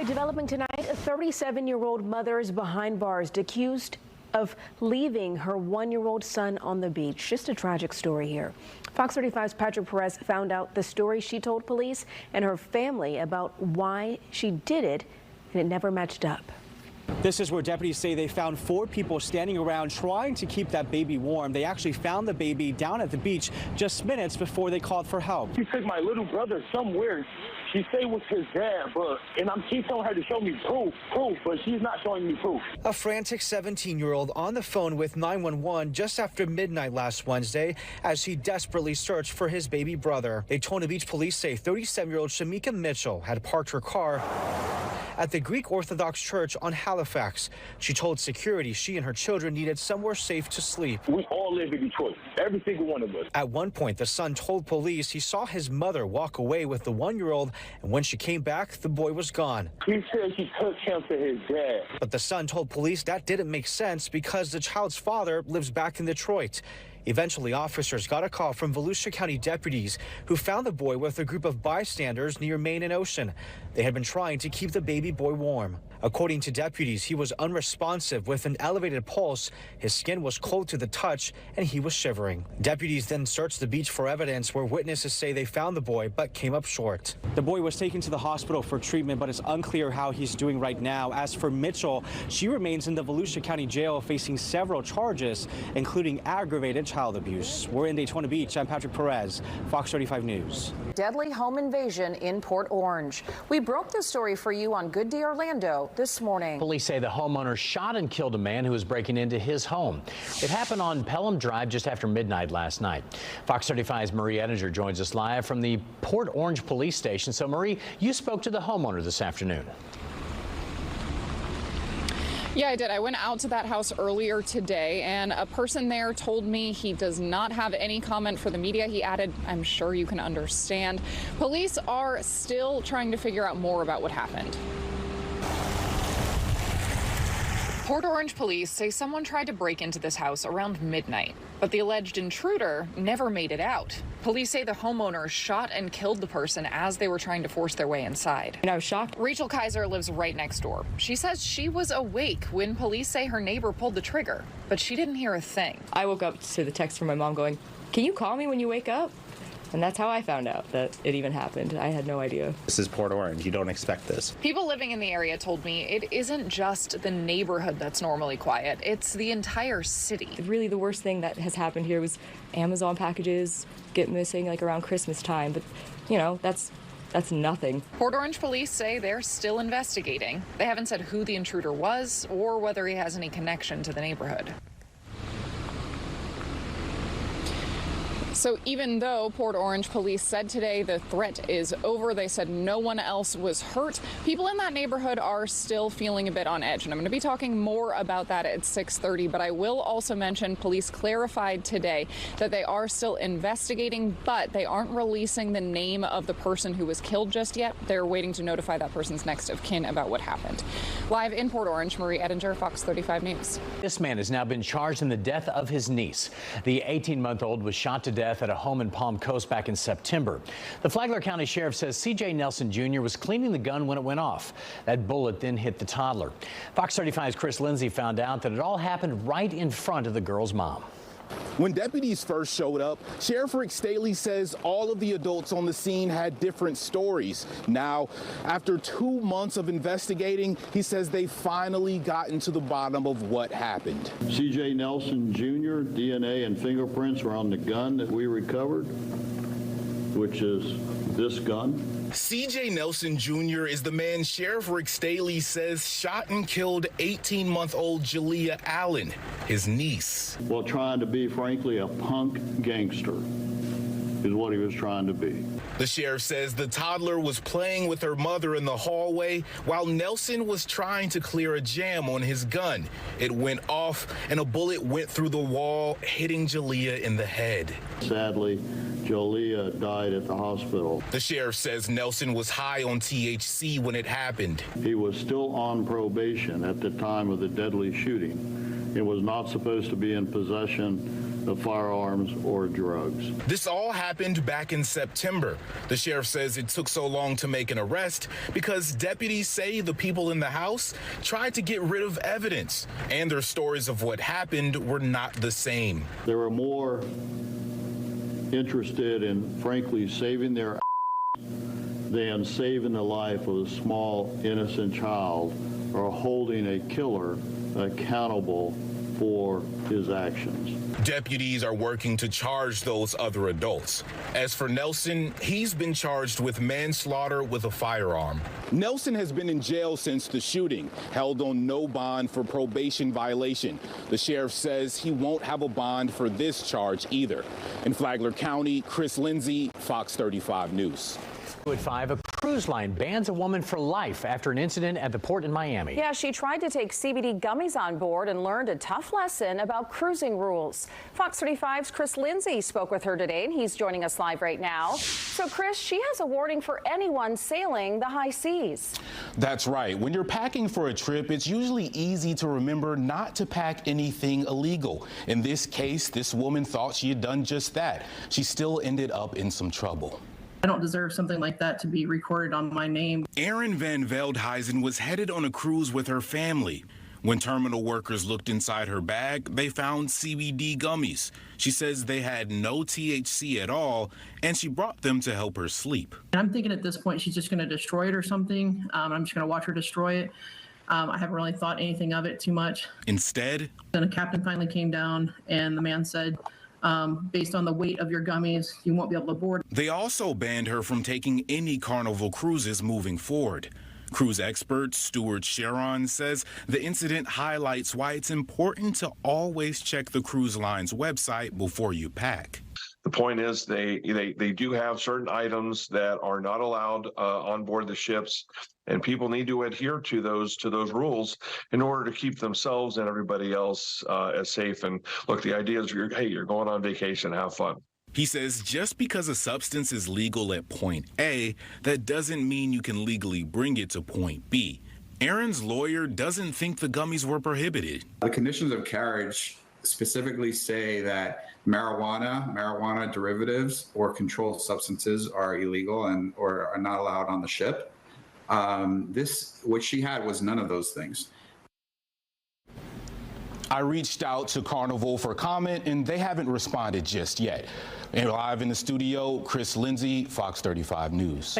right, developing tonight, a 37-year-old mother is behind bars, accused of leaving her 1-year-old son on the beach. Just a tragic story here. Fox 35's Patrick Perez found out the story she told police and her family about why she did it, and it never matched up. This is where deputies say they found 4 people standing around trying to keep that baby warm. They actually found the baby down at the beach just minutes before they called for help. She took my little brother somewhere. She said it was his dad, and I'm keep telling her to show me proof, but she's not showing me proof. A frantic 17-year-old on the phone with 911 just after midnight last Wednesday as he desperately searched for his baby brother. Daytona Beach police say 37-year-old Shamika Mitchell had parked her car at the Greek Orthodox Church on Halifax. She told security she and her children needed somewhere safe to sleep. We all live in Detroit, every single one of us. At one point, the son told police he saw his mother walk away with the 1-year-old, and when she came back, the boy was gone. He said she took him to his dad. But the son told police that didn't make sense because the child's father lives back in Detroit. Eventually, officers got a call from Volusia County deputies who found the boy with a group of bystanders near Main and Ocean. They had been trying to keep the baby boy warm. According to deputies, he was unresponsive with an elevated pulse. His skin was cold to the touch, and he was shivering. Deputies then searched the beach for evidence where witnesses say they found the boy but came up short. The boy was taken to the hospital for treatment, but it's unclear how he's doing right now. As for Mitchell, she remains in the Volusia County Jail facing several charges, including aggravated child abuse. We're in Daytona Beach. I'm Patrick Perez, Fox 35 News. Deadly home invasion in Port Orange. We broke this story for you on Good Day Orlando this morning. Police say the homeowner shot and killed a man who was breaking into his home. It happened on Pelham Drive just after midnight last night. Fox 35's Marie Edinger joins us live from the Port Orange police station. So Marie, you spoke to the homeowner this afternoon. Yeah, I did. I went out to that house earlier today, and a person there told me he does not have any comment for the media. He added, "I'm sure you can understand." Police are still trying to figure out more about what happened. Port Orange police say someone tried to break into this house around midnight, but the alleged intruder never made it out. Police say the homeowner shot and killed the person as they were trying to force their way inside. And I was shocked. Rachel Kaiser lives right next door. She says she was awake when police say her neighbor pulled the trigger, but she didn't hear a thing. I woke up to the text from my mom going, "Can you call me when you wake up?" And that's how I found out that it even happened. I had no idea. This is Port Orange. You don't expect this. People living in the area told me it isn't just the neighborhood that's normally quiet. It's the entire city. Really, the worst thing that has happened here was Amazon packages get missing like around Christmas time. But, you know, that's nothing. Port Orange police say they're still investigating. They haven't said who the intruder was or whether he has any connection to the neighborhood. So even though Port Orange police said today the threat is over, they said no one else was hurt, people in that neighborhood are still feeling a bit on edge. And I'm going to be talking more about that at 6:30. But I will also mention police clarified today that they are still investigating, but they aren't releasing the name of the person who was killed just yet. They're waiting to notify that person's next of kin about what happened. Live in Port Orange, Marie Edinger, Fox 35 News. This man has now been charged in the death of his niece. The 18-month-old was shot to death at a home in Palm Coast back in September. The Flagler County Sheriff says C.J. Nelson Jr. was cleaning the gun when it went off. That bullet then hit the toddler. Fox 35's Chris Lindsay found out that it all happened right in front of the girl's mom. When deputies first showed up, Sheriff Rick Staley says all of the adults on the scene had different stories. Now, after 2 months of investigating, he says they finally gotten to the bottom of what happened. C.J. Nelson Jr., DNA and fingerprints were on the gun that we recovered, which is this gun. C.J. Nelson Jr. is the man Sheriff Rick Staley says shot and killed 18-month-old Jalea Allen, his niece. While trying to be, frankly, a punk gangster is what he was trying to be. The sheriff says the toddler was playing with her mother in the hallway while Nelson was trying to clear a jam on his gun. It went off and a bullet went through the wall, hitting Jalea in the head. Sadly, Jalea died at the hospital. The sheriff says Nelson was high on THC when it happened. He was still on probation at the time of the deadly shooting. It was not supposed to be in possession of firearms or drugs. This all happened back in September. The sheriff says it took so long to make an arrest because deputies say the people in the house tried to get rid of evidence, and their stories of what happened were not the same. They were more interested in, frankly, saving their than saving the life of a small, innocent child or holding a killer accountable for his actions. Deputies are working to charge those other adults. As for Nelson, he's been charged with manslaughter with a firearm. Nelson has been in jail since the shooting, held on no bond for probation violation. The sheriff says he won't have a bond for this charge either. In Flagler County, Chris Lindsay, Fox 35 News. At 5, a cruise line bans a woman for life after an incident at the port in Miami. Yeah, she tried to take CBD gummies on board and learned a tough lesson about cruising rules. Fox 35's Chris Lindsay spoke with her today, and he's joining us live right now. So, Chris, she has a warning for anyone sailing the high seas. That's right. When you're packing for a trip, it's usually easy to remember not to pack anything illegal. In this case, this woman thought she had done just that. She still ended up in some trouble. I don't deserve something like that to be recorded on my name. Erin Van Veldhuizen was headed on a cruise with her family. When terminal workers looked inside her bag, they found CBD gummies. She says they had no THC at all, and she brought them to help her sleep. I'm thinking at this point she's just going to destroy it or something. I'm just going to watch her destroy it. I haven't really thought anything of it too much. Instead, then a captain finally came down, and the man said, based on the weight of your gummies, you won't be able to board. They also banned her from taking any Carnival cruises moving forward. Cruise expert Stuart Sharon says the incident highlights why it's important to always check the cruise line's website before you pack. The point is they do have certain items that are not allowed on board the ships, and people need to adhere to those rules in order to keep themselves and everybody else as safe. And look, the idea is you're going on vacation, have fun. He says just because a substance is legal at point A, that doesn't mean you can legally bring it to point B. Erin's lawyer doesn't think the gummies were prohibited. The conditions of carriage specifically say that marijuana derivatives, or controlled substances are illegal and or are not allowed on the ship. What she had was none of those things. I reached out to Carnival for comment, and they haven't responded just yet. And live in the studio, Chris Lindsay, Fox 35 News.